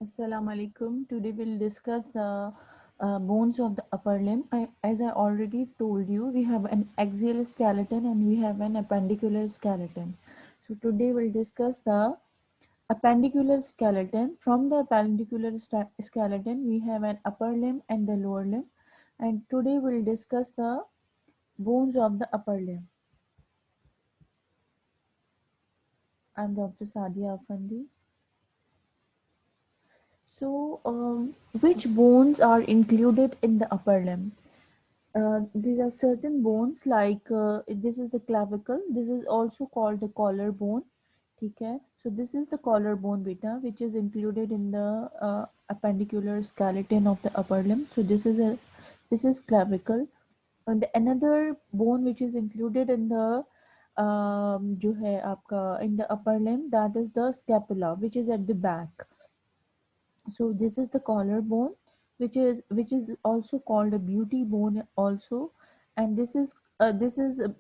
Assalamu alaikum. Today we'll discuss the bones of the upper limb. As I already told you, we have an axial skeleton and we have an appendicular skeleton. So today we'll discuss the appendicular skeleton. From the appendicular skeleton, we have an upper limb and the lower limb. And today we'll discuss the bones of the upper limb. I'm Dr. Sadia Afandi. So, which bones are included in the upper limb? These are certain bones like this is the clavicle. This is also called the collarbone. Okay, so this is the collarbone beta, which is included in the appendicular skeleton of the upper limb. So this is clavicle, and another bone which is included in the जो है आपका in the upper limb, that is the scapula, which is at the back. So this is the collarbone, which is also called a beauty bone also, and this is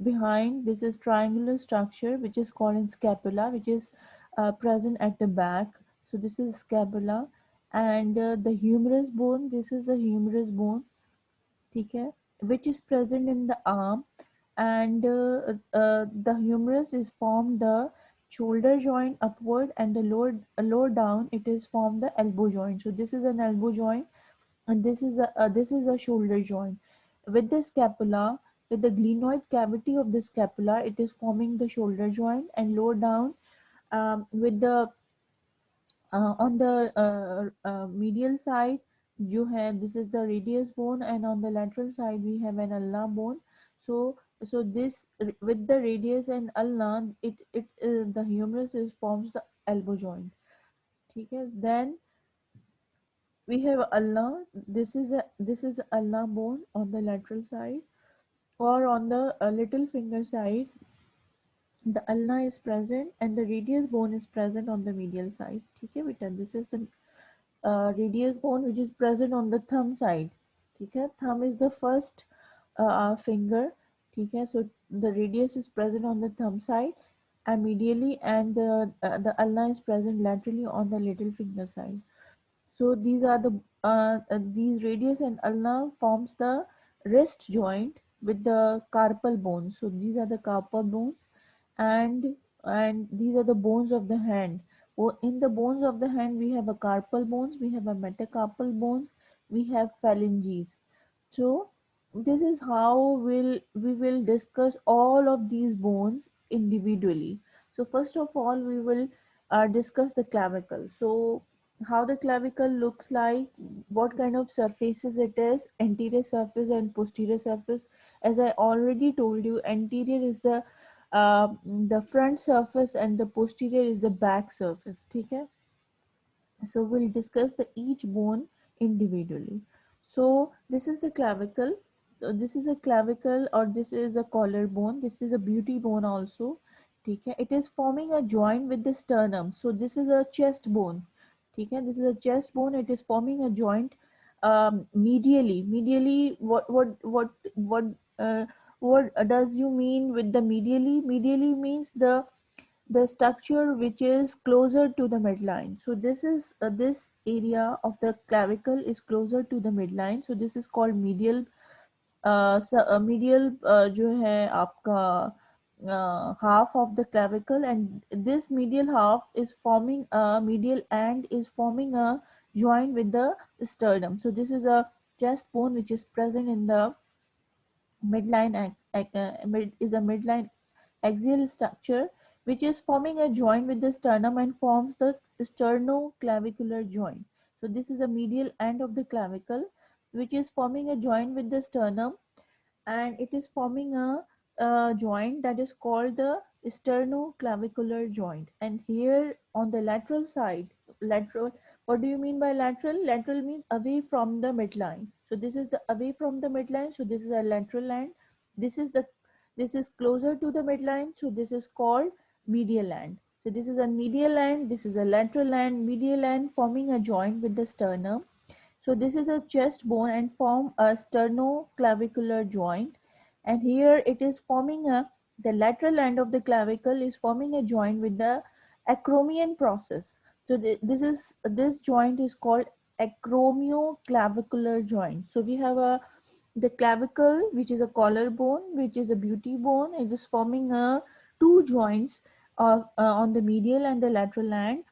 behind. This is triangular structure which is called in scapula, which is present at the back. So this is scapula, and the humerus bone. This is the humerus bone, okay, which is present in the arm, and the humerus is formed the shoulder joint upward, and the lower down it is formed the elbow joint. So this is an elbow joint, and this is a shoulder joint. With the scapula, with the glenoid cavity of the scapula, it is forming the shoulder joint, and lower down with the on the medial side you have, this is the radius bone, and on the lateral side we have an ulna bone. So this with the radius and ulna, it the humerus is forms the elbow joint. Okay, then we have ulna. This is ulna bone on the lateral side, or on the little finger side the ulna is present, and the radius bone is present on the medial side. Okay, beta, this is the radius bone which is present on the thumb side. Okay, thumb is the first finger. Okay, so the radius is present on the thumb side and medially, and the ulna is present laterally on the little finger side. So these are the these radius and ulna forms the wrist joint with the carpal bones. So these are the carpal bones, and these are the bones of the hand. In the bones of the hand, we have a carpal bones, we have a metacarpal bones, we have phalanges. So this is how we will discuss all of these bones individually. So first of all, we will discuss the clavicle. So how the clavicle looks like, what kind of surfaces it is, anterior surface and posterior surface. As I already told you, anterior is the front surface and the posterior is the back surface. Okay, so we'll discuss the each bone individually. So this is the clavicle. So this is a clavicle, or this is a collarbone. This is a beauty bone also. Okay, it is forming a joint with the sternum. So this is a chest bone. Okay, this is a chest bone. It is forming a joint medially. Medially, what does you mean with the medially? Medially means the structure which is closer to the midline. So this area of the clavicle is closer to the midline. So this is called medial. medial जो है आपका half of the clavicle, and this medial half is forming a medial and is forming a joint with the sternum. So this is a chest bone which is present in the midline. Is a midline axial structure which is forming a joint with the sternum and forms the sternoclavicular joint. So this is the medial end of the clavicle which is forming a joint with the sternum, and it is forming a joint that is called the sternoclavicular joint. And here on the lateral side, lateral, what do you mean by lateral? Lateral means away from the midline. So this is the away from the midline. So this is a lateral end. This is closer to the midline. So this is called medial end. So this is a medial end. This is a lateral end. Medial end forming a joint with the sternum. So this is a chest bone and form a sternoclavicular joint. And here it is forming the lateral end of the clavicle is forming a joint with the acromion process. So this joint is called acromioclavicular joint. So we have the clavicle, which is a collarbone, which is a beauty bone. It is forming a two joints on the medial and the lateral end.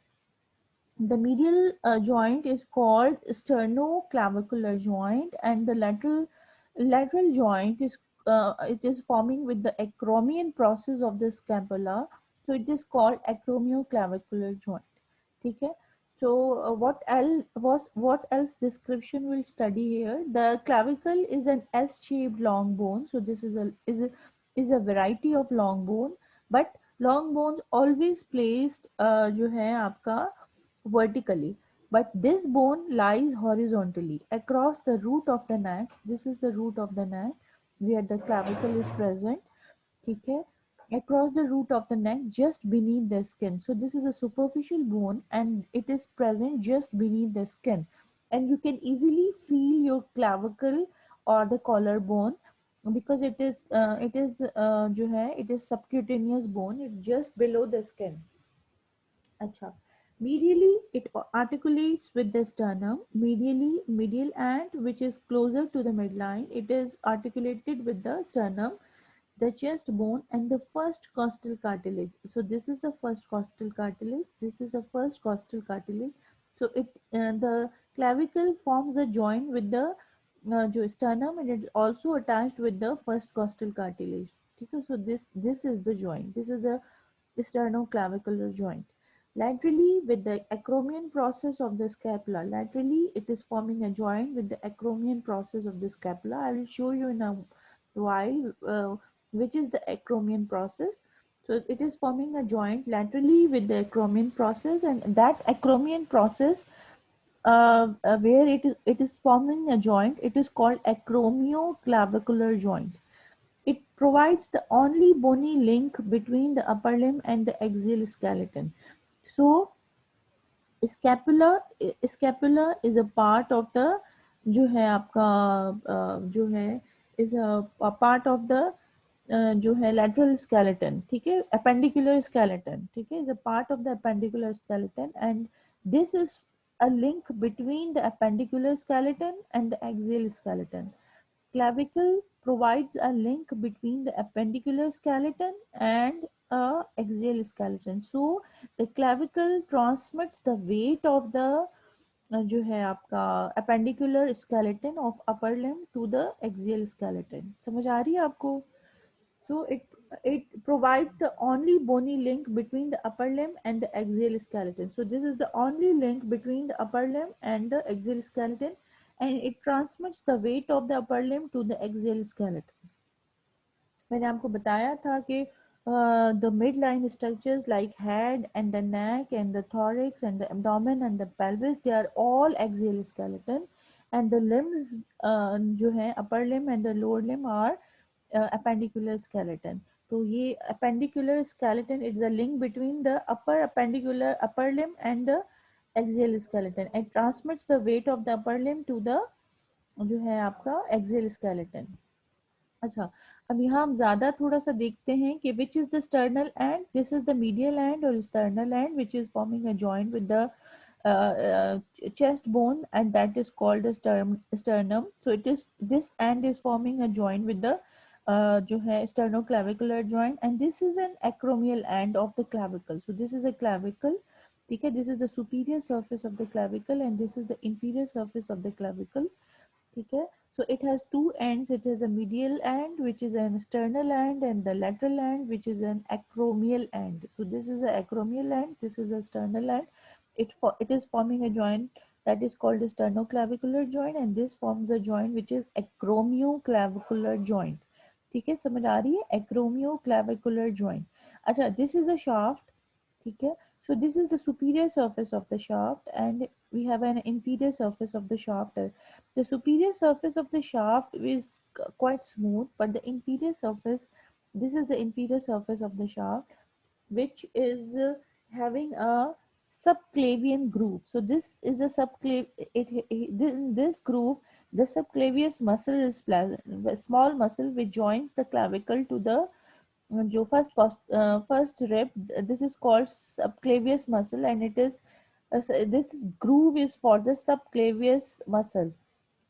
The medial joint is called sternoclavicular joint, and the lateral joint is it is forming with the acromion process of the scapula. So it is called acromioclavicular joint. Okay. So what else description will study here? The clavicle is an S-shaped long bone. So this is a variety of long bone, but long bones always placed जो है आपका vertically, but this bone lies horizontally across the root of the neck. This is the root of the neck where the clavicle is present. ठीक है, across the root of the neck just beneath the skin. So this is a superficial bone and it is present just beneath the skin, and you can easily feel your clavicle or the collarbone because जो है it is subcutaneous bone. It's just below the skin. अच्छा, medially it articulates with the sternum. Medial end, which is closer to the midline, it is articulated with the sternum, the chest bone, and the first costal cartilage. So this is the first costal cartilage. This is the first costal cartilage. So the clavicle forms the joint with the sternum, and it is also attached with the first costal cartilage. Okay, so this is the joint. This is the sternoclavicular joint. Laterally, with the acromion process of the scapula. Laterally, it is forming a joint with the acromion process of the scapula. I will show you in a while which is the acromion process. So it is forming a joint laterally with the acromion process, and that acromion process where it is forming a joint, it is called acromioclavicular joint. It provides the only bony link between the upper limb and the axial skeleton. So scapula is a part of the जो है आपका जो है is a part of the जो है lateral skeleton. ठीक है, appendicular skeleton. ठीक है, is a part of the appendicular skeleton, and this is a link between the appendicular skeleton and the axial skeleton. Clavicle provides a link between the appendicular skeleton and axial skeleton. So the clavicle transmits the weight of the जो है आपका appendicular skeleton of upper limb to the axial skeleton. समझ आ रही है आपको? So it provides the only bony link between the upper limb and the axial skeleton. So this is the only link between the upper limb and the axial skeleton, and it transmits the weight of the upper limb to the axial skeleton. मैंने आपको बताया था कि the midline structures like head and the neck and the thorax and the abdomen and the pelvis, they are all axial skeleton, and the limbs जो है upper limb and the lower limb are appendicular skeleton. तो ये appendicular skeleton is the link between the upper limb and the axial skeleton. It transmits the weight of the upper limb to the जो है आपका axial skeleton. अच्छा, अब यहाँ हम ज्यादा थोड़ा सा देखते हैं कि which is the sternal end. This is the medial end और sternal end which is forming a joint with the chest bone, and that is called the sternum. So it is this end is forming a joint with the जो है sternoclavicular joint, and this is an acromial end of the clavicle. So this is a clavicle. ठीक है, this is the superior surface of the clavicle and this is the inferior surface of the clavicle. ठीक है, so it has two ends. It has a medial end which is an sternal end and the lateral end which is an acromial end. So this is the acromial end, this is a sternal end. It is forming a joint that is called a sternoclavicular joint, and this forms a joint which is acromioclavicular joint. ठीक है, समझ आ रही है? acromioclavicular joint. अच्छा, this is the shaft. ठीक है, so this is the superior surface of the shaft, and we have an inferior surface of the shaft. The superior surface of the shaft is quite smooth, but the inferior surface, this is the inferior surface of the shaft, which is having a subclavian groove. So this is a in this groove, the subclavius muscle is a small muscle which joins the clavicle to the जो first rib. This is called subclavius muscle, and it is This groove is for the subclavius muscle.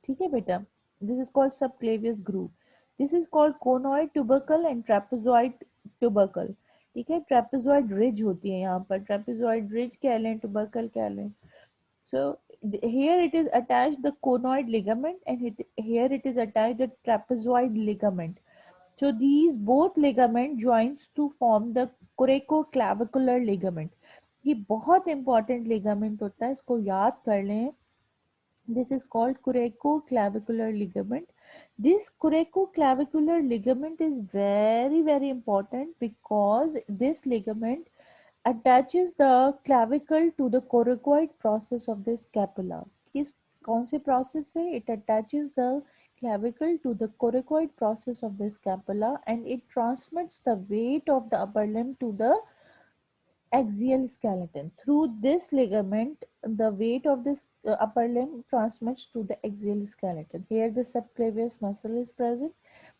ठीक है बेटा, this is called subclavius groove. This is called conoid tubercle and trapezoid tubercle. ठीक है, trapezoid ridge होती है यहाँ पर, trapezoid ridge कह लें, tubercle कह लें. So here it is attached the conoid ligament, and here it is attached the trapezoid ligament. So these both ligament joins to form the coracoclavicular ligament. ये बहुत important ligament होता है, इसको याद कर लें. This is called coracoclavicular ligament. This coracoclavicular ligament is very very important because this ligament attaches the clavicle to the coracoid process of the scapula. किस कौन से process से? It attaches the clavicle to the coracoid process of the scapula, and it transmits the weight of the upper limb to the axial skeleton. Through this ligament, the weight of this upper limb transmits to the axial skeleton. Here the subclavius muscle is present.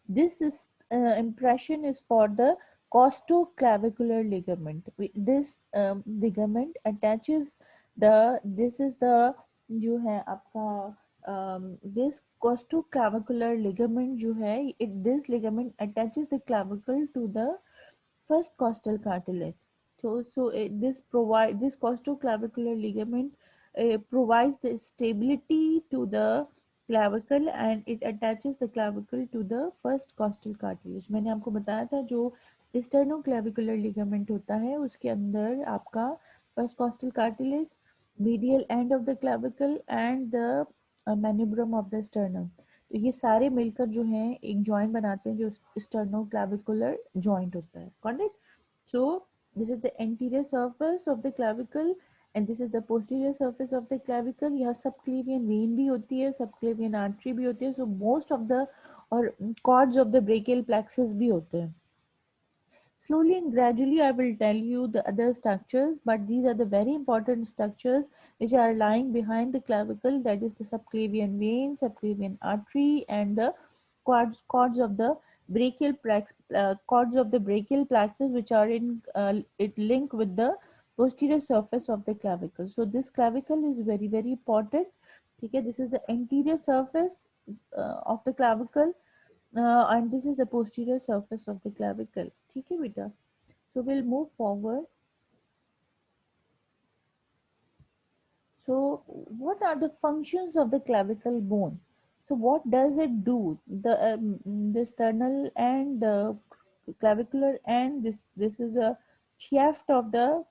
This is impression is for the costoclavicular ligament. This ligament attaches the, this is the जो है आपका this costoclavicular ligament जो है, this ligament attaches the clavicle to the first costal cartilage. This costoclavicular ligament provides the stability to the clavicle, and it attaches the clavicle to the first costal cartilage. मैंने आपको बताया था जो sternoclavicular ligament होता है उसके अंदर आपका first costal cartilage, medial end of the clavicle and the manubrium of the sternum. तो ये सारे मिलकर जो हैं एक जॉइंट बनाते हैं जो स्टर्नोक्लाविकुलर जॉइंट होता है. Correct. So this is the anterior surface of the clavicle and this is the posterior surface of the clavicle. यहाँ subclavian vein भी होती है, subclavian artery भी होती है. So most of the और cords of the brachial plexus भी होते हैं. Slowly and gradually I will tell you the other structures, but these are the very important structures which are lying behind the clavicle, that is the subclavian vein, subclavian artery and the cords of the cords of the brachial plexus, which are in it link with the posterior surface of the clavicle. So this clavicle is very very important. Okay, this is the anterior surface of the clavicle, and this is the posterior surface of the clavicle. ठीक है बेटा. So we'll move forward. So what are the functions of the clavicle bone? So what does it do? The sternal and the clavicular, and this is the shaft of the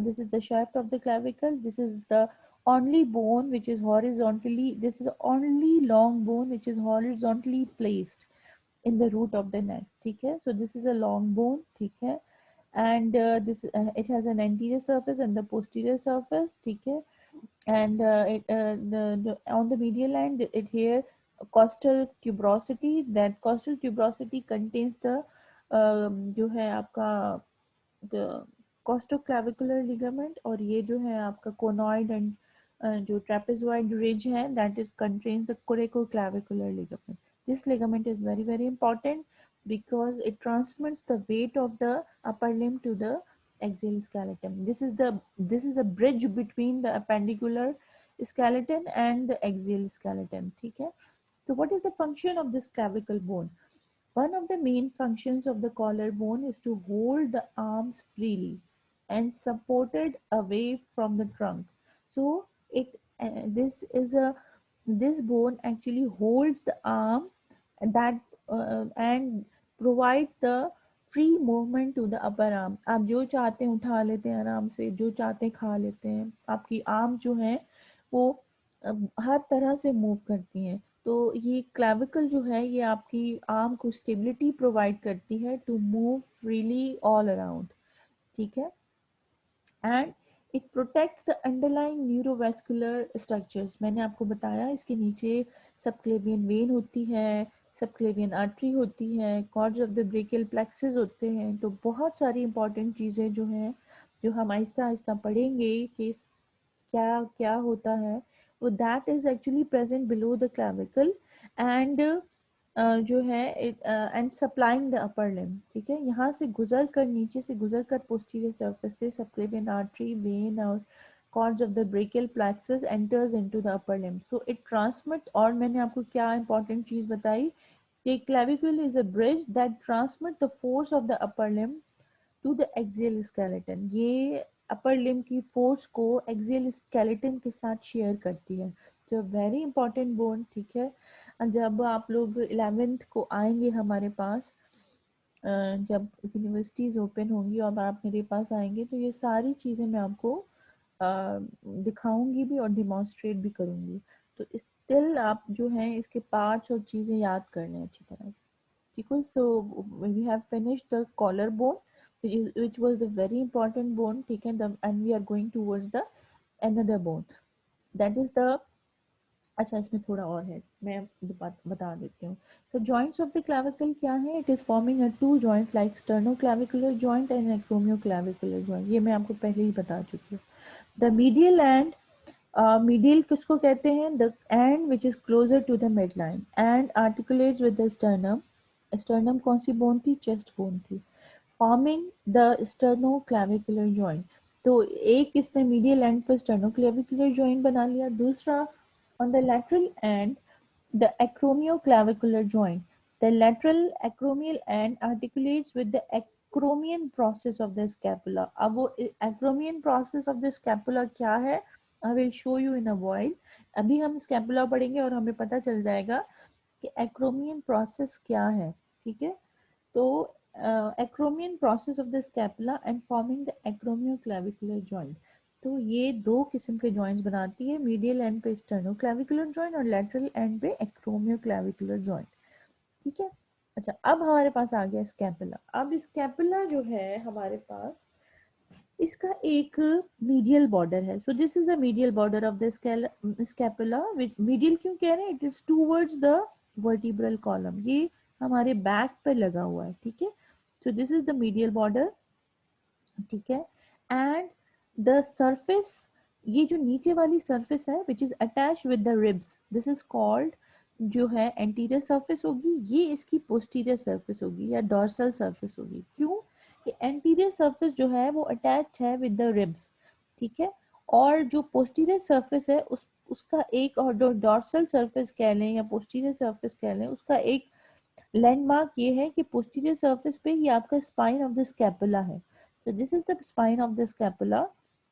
this is the shaft of the clavicle. This is the only bone which is horizontally, this is the only long bone which is horizontally placed in the root of the neck. ठीक है. So this is a long bone. ठीक है. And this it has an anterior surface and the posterior surface. ठीक है. And on the medial line it here costal tuberosity. That costal tuberosity contains the जो है आपका costoclavicular ligament, और ये जो है आपका conoid and जो trapezoid ridge है that is contains the coracoclavicular ligament. This ligament is very very important because it transmits the weight of the upper limb to the axial skeleton. This is a bridge between the appendicular skeleton and the axial skeleton. ठीक है. So what is the function of this clavicle bone? One of the main functions of the collarbone is to hold the arms freely and supported away from the trunk. So it this is a this bone actually holds the arm that and provides the free movement to the upper arm. आप जो चाहते हैं उठा लेते हैं आराम से, जो चाहते हैं खा लेते हैं. आपकी आर्म जो है वो हर तरह से मूव करती हैं. तो ये क्लेविकल जो है ये आपकी आर्म को स्टेबिलिटी प्रोवाइड करती है to move freely all around. ठीक है. And it protects the underlying neurovascular structures. मैंने आपको बताया इसके नीचे सबक्लेवियन वेन होती है, सबक्लेवियन आर्टरी होती है, cords of the brachial plexus होते हैं. तो बहुत सारी इंपॉर्टेंट चीज़ें जो हैं जो हम आहिस्ता आहिस्ता पढ़ेंगे कि क्या क्या होता है. वो that is actually present below the clavicle. And जो है and supplying the upper limb, ठीक है, यहाँ से गुजर कर, नीचे से गुजर कर पोस्टीरियर सर्फेस से सबक्लेवियन आर्टरी, वेन और cords of the brachial plexus enters into the upper limb, so it transmit, और मैंने आपको क्या important चीज बताई कि clavicle is a bridge that transmit the force of the upper limb to the axial skeleton, ये upper limb की force को एक्सियल स्केलेटन के साथ शेयर करती है, तो वेरी इंपॉर्टेंट बोन, ठीक है। जब आप लोग 11th को आएंगे हमारे पास, जब यूनिवर्सिटीज़ ओपन होंगी और आप मेरे पास आएंगे, तो ये सारी चीज़ें मैं आपको दिखाऊंगी भी और डिमॉन्स्ट्रेट भी करूंगी, तो स्टिल आप जो हैं इसके पार्ट्स और चीज़ें याद कर लें अच्छी तरह से, ठीक है। So we have finished the collar bone which was the very important bone, ठीक है, and we are going towards the another bone, that is the, अच्छा इसमें थोड़ा और है, मैं बता देती हूँ। So joints of the clavicle क्या है, it is forming a two joint like sternoclavicular joint and acromioclavicular joint, ये मैं आपको पहले ही बता चुकी हूँ। द मीडियल एंड, मीडियल किसको कहते हैं, the end which is closer to the mid line and articulates with the sternum, sternum कौन सी बोन थी, चेस्ट बोन थी, फॉर्मिंग द स्टर्नोक्लाविकुलर जॉइंट, तो एक इसने मीडियल एंड पर स्टर्नोक्लाविकुलर जॉइंट बना लिया, दूसरा on the lateral end the acromioclavicular joint, the lateral acromial end articulates with the acromion process of the scapula, अब वो acromion process of the scapula क्या है, I will show you in a while, अभी हम scapula पढ़ेंगे और हमें पता चल जाएगा कि acromion process क्या है, ठीक है। तो acromion process of the scapula and forming the acromioclavicular joint, तो ये दो किस्म के जॉइंट्स बनाती है, मीडियल एंड पे स्टर्नोक्लाविकुलर जॉइंट और लेटरल एंड पे एक्रोमियोक्लाविकुलर जॉइंट, ठीक है। अच्छा अब हमारे पास आ गया स्कैपुला, अब स्कैपुला जो है हमारे पास, इसका एक मीडियल बॉर्डर है, so this is the medial border of the scapula, medial क्यों कह रहे हैं, it is towards the vertebral column, ये हमारे बैक पे लगा हुआ है, ठीक है, so this is the medial border, ठीक है। एंड द सरफेस, ये जो नीचे वाली सरफेस है which is attach with the ribs, this is called, जो है एंटीरियर सरफेस होगी, ये इसकी पोस्टीरियर सरफेस होगी या डॉर्सल सरफेस होगी, क्यों कि एंटीरियर सरफेस जो है वो अटैच है विद द रिब्स, ठीक है, और जो पोस्टीरियर सरफेस है उसका एक, और जो डॉर्सल सरफेस कह लें या पोस्टीरियर सरफेस कह लें, उसका एक लैंडमार्क ये है कि पोस्टीरियर सरफेस पे ये आपका स्पाइन ऑफ द स्कैपुला है, so this is the spine of the scapula,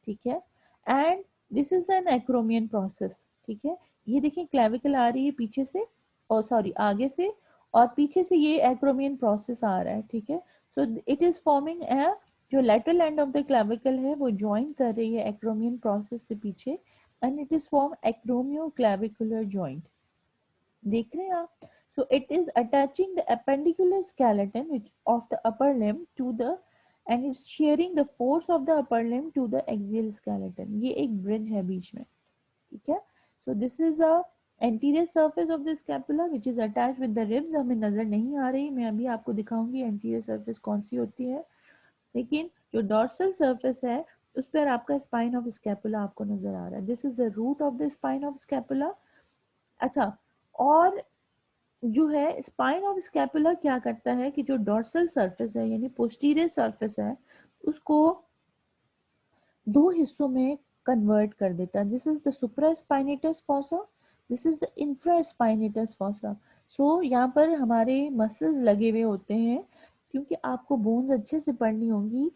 ठीक है, and this is an acromion process, ठीक है, ये देखिए क्लेविकल आ रही है पीछे से, और सॉरी आगे से, और पीछे से ये acromion process आ रहा है, ठीक है, so it is forming a, जो lateral end of the clavicle है वो join कर रही है acromion process से पीछे, and it is form acromioclavicular joint, देख रहे हैं आप, so it is attaching the appendicular skeleton which of the upper limb to the, and it's sharing the force of the upper limb to the axial skeleton, ये एक bridge है बीच में, ठीक है। so this is a anterior surface of the scapula which is attached with the ribs, हमें नजर नहीं आ रही, मैं अभी आपको दिखाऊंगी anterior surface कौन सी होती है, लेकिन जो dorsal surface है उस पर आपका spine of scapula आपको नजर आ रहा है, this is the root of the spine of scapula। अच्छा, और जो है स्पाइन ऑफ स्कैपुला क्या करता है कि जो डॉर्सल सरफेस है यानी पोस्टीरियर सरफेस है उसको दो हिस्सों में कन्वर्ट कर देता है, this is the supraspinatus fossa, this is the infraspinatus fossa, so यहाँ पर हमारे मसल्स लगे हुए होते हैं, क्योंकि आपको बोन्स अच्छे से पढ़नी होंगी,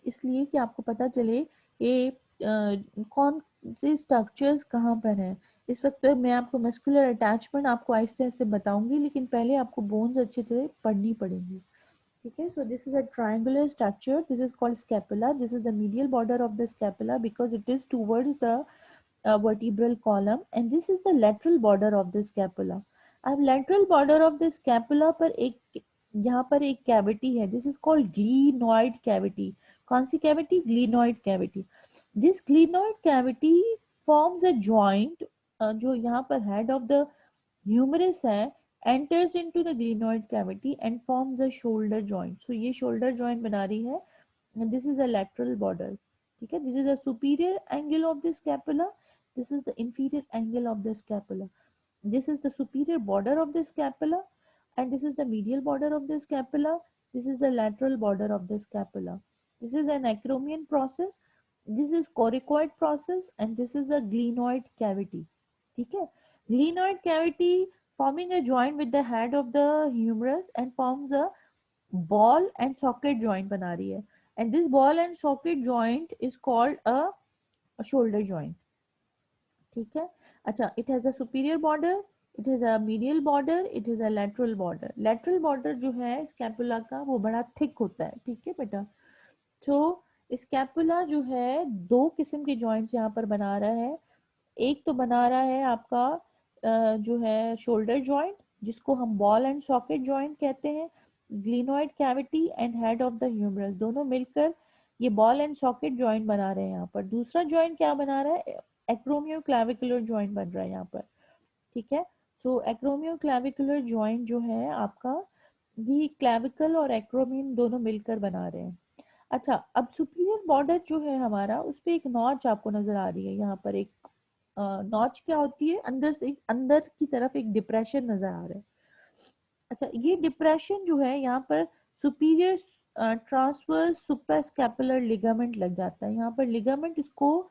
इसलिए कि आपको पता चले कि कौन से स्ट्रक्चर्स कहाँ पर हैं, इस वक्त मैं आपको मस्कुलर अटैचमेंट आपको आहिस्ते आहिस्ते बताऊंगी, लेकिन पहले आपको बोन्स अच्छी तरह पढ़नी पड़ेंगी, ठीक है। So this is a triangular structure, this is called scapula, this is the medial border of the scapula because it is towards the vertebral column, and this is the lateral border of the scapula, अब lateral border of the scapula पर एक, यहाँ पर एक cavity है, this is called glenoid cavity, कौन सी cavity, glenoid cavity, this glenoid cavity forms a joint, जो यहाँ पर हेड ऑफ द ह्यूमरस है enters into the glenoid cavity and forms a shoulder joint, so ये shoulder joint बना रही है, and this is a lateral border, ठीक है, this is the superior angle of the scapula, this is the inferior angle of the scapula, this is the superior border of the scapula, and this is the medial border of the scapula. This is the lateral border of the scapula. This is an acromion process. This is coracoid process, and this is a glenoid cavity. ठीक है? Glenoid cavity forming a joint with the head of the humerus and forms a ball and socket joint बना रही है. And this ball and socket joint is called a shoulder joint. ठीक है. अच्छा, it has a superior border, it has a medial border, it has a lateral border. Lateral border जो है scapula का वो बड़ा थिक होता है. ठीक है बेटा. तो स्कैपुला जो है दो किस्म के जॉइंट्स यहाँ पर बना रहा है. एक तो बना रहा है आपका जो है शोल्डर जॉइंट, जिसको हम बॉल एंड सॉकेट जॉइंट कहते हैं. Glenoid cavity and head of the humerus दोनों मिलकर ये बॉल एंड सॉकेट जॉइंट बना रहे हैं यहाँ पर. दूसरा जॉइंट क्या बना रहा है? एक्रोमियो क्लैविकुलर जॉइंट बन रहा है यहाँ पर. ठीक है. सो एक्रोमियो क्लैविकुलर जॉइंट जो है आपका, ये क्लैविकल और एक्रोमियन दोनों मिलकर बना रहे हैं. अच्छा, अब सुपीरियर बॉर्डर जो है हमारा, उस पे एक नॉच आपको नजर आ रही है यहाँ पर. एक नॉच क्या होती है? अंदर से अंदर की तरफ एक डिप्रेशन नजर आ रहा है. अच्छा, ये डिप्रेशन जो है यहाँ पर सुपीरियर ट्रांसवर्स सुप्रास्कैपुलर लिगामेंट लग जाता है. यहाँ पर लिगामेंट इसको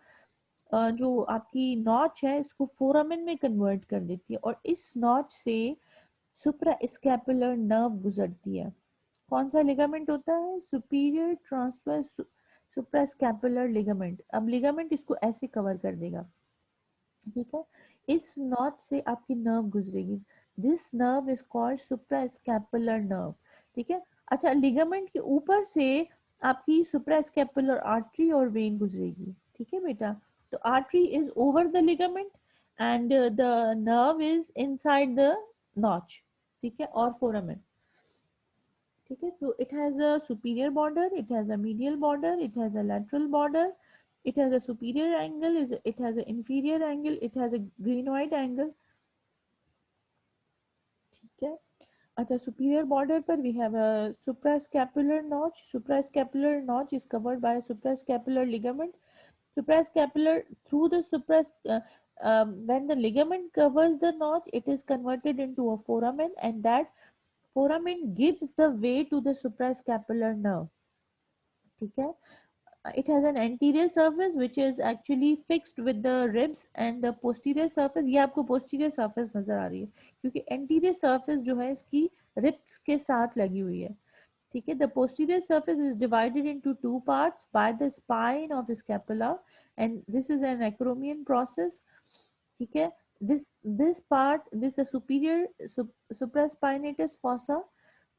जो आपकी नॉच है इसको फोरामेन में कन्वर्ट कर देती है, और इस नॉच से सुप्रास्कैपुलर नर्व गुजरती है. कौन सा लिगामेंट होता है? Superior transverse suprascapular ligament. अब लिगामेंट इसको ऐसे कवर कर देगा. ठीक है. इस नॉच से आपकी नर्व गुजरेगी. This nerve is called suprascapular nerve. ठीक है. अच्छा, लिगामेंट के ऊपर से आपकी सुप्रास्कैपुलर आर्टरी और वेन गुजरेगी. ठीक है बेटा. तो artery is over the ligament and the nerve is inside the notch. ठीक है. और फोरामेन. ठीक है. तो it has a superior border, it has a medial border, it has a lateral border, it has a superior angle, it has an inferior angle, it has a glenoid angle. ठीक है. अच्छा, superior border पर we have a suprascapular notch. Suprascapular notch is covered by a suprascapular ligament. Suprascapular through the when the ligament covers the notch, it is converted into a foramen, and that foramen gives the way to the suprascapular nerve. ठीक है. It has an anterior surface which is actually fixed with the ribs, and the posterior surface, ये आपको posterior surface नजर आ रही है क्योंकि anterior surface जो है इसकी ribs के साथ लगी हुई है. ठीक है. The posterior surface is divided into two parts by the spine of the scapula, and this is an acromion process. ठीक है. This part, this is superior supraspinatus fossa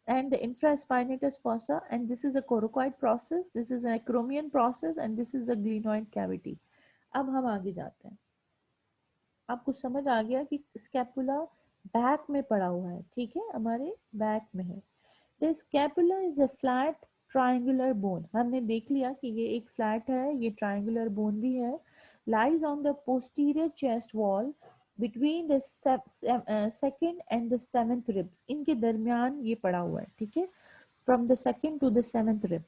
and the infraspinatus fossa, and this is a coracoid process, this is an acromion process, and this is a glenoid cavity. अब हम आगे जाते हैं. आपको समझ आ गया कि स्कैपुला बैक में पड़ा हुआ है. ठीक है, हमारे बैक में है. The scapula is a flat triangular bone. हमने देख लिया कि ये एक फ्लैट है, ये ट्रायंगुलर बोन भी है. Lies on the posterior chest wall between the second and the seventh ribs. इनके दरमियान ये पड़ा हुआ है. ठीक है. From the second to the seventh rib.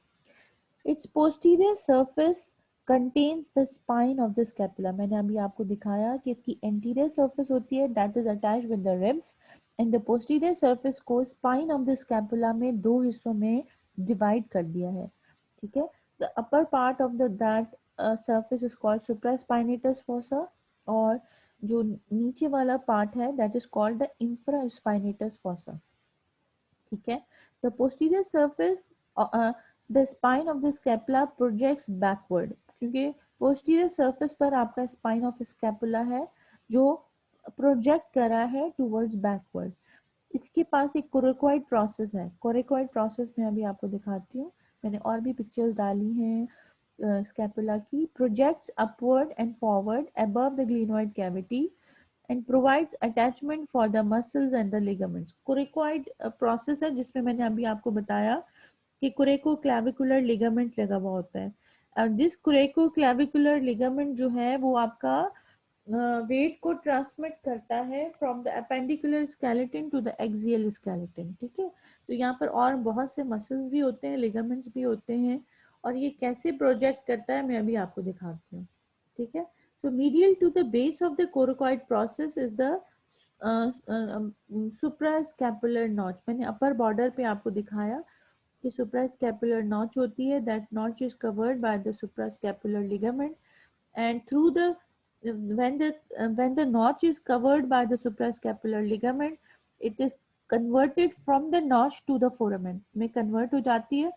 Its posterior surface contains the spine of the scapula. मैंने अभी आपको दिखाया कि इसकी anterior surface होती है, that is attached with the ribs, and the posterior surface को spine of the scapula में दो हिस्सों में divide कर दिया है. ठीक है. The upper part of the that surface is called supraspinatus fossa, और जो नीचे वाला पार्ट है that is called the infraspinatus fossa. ठीक है. The posterior surface, the spine of the scapula projects backward, क्योंकि posterior surface पर आपका spine of scapula है जो प्रोजेक्ट कर रहा है towards backward. इसके पास एक कोरेकोइड प्रोसेस है. कोरेकोइड प्रोसेस में अभी आपको दिखाती हूँ. मैंने और भी पिक्चर्स डाली हैं स्कैपुला की. Projects upward and forward above the glenoid cavity and provides attachment for the muscles and the ligaments. Coracoid process है जिसमें मैंने अभी आपको बताया कि कोरेको क्लैविकुलर लिगामेंट लगा हुआ होता है. और दिस कोरेको क्लैविकुलर लिगामेंट जो है वो आपका वेट को ट्रांसमिट करता है from the appendicular skeleton to the axial skeleton. ठीक है. तो यहाँ पर और बहुत से मसल्स भी होते हैं, लिगामेंट्स भी होते हैं, और ये कैसे प्रोजेक्ट करता है मैं अभी आपको दिखाती हूँ. ठीक है. So medial to the base of the coracoid process is the suprascapular notch, मैंने अपर बॉर्डर पे आपको दिखाया कि suprascapular notch होती है. That notch is covered by the suprascapular ligament, and through the when the notch is covered by the suprascapular ligament, it is converted from the notch to the foramen में convert हो जाती है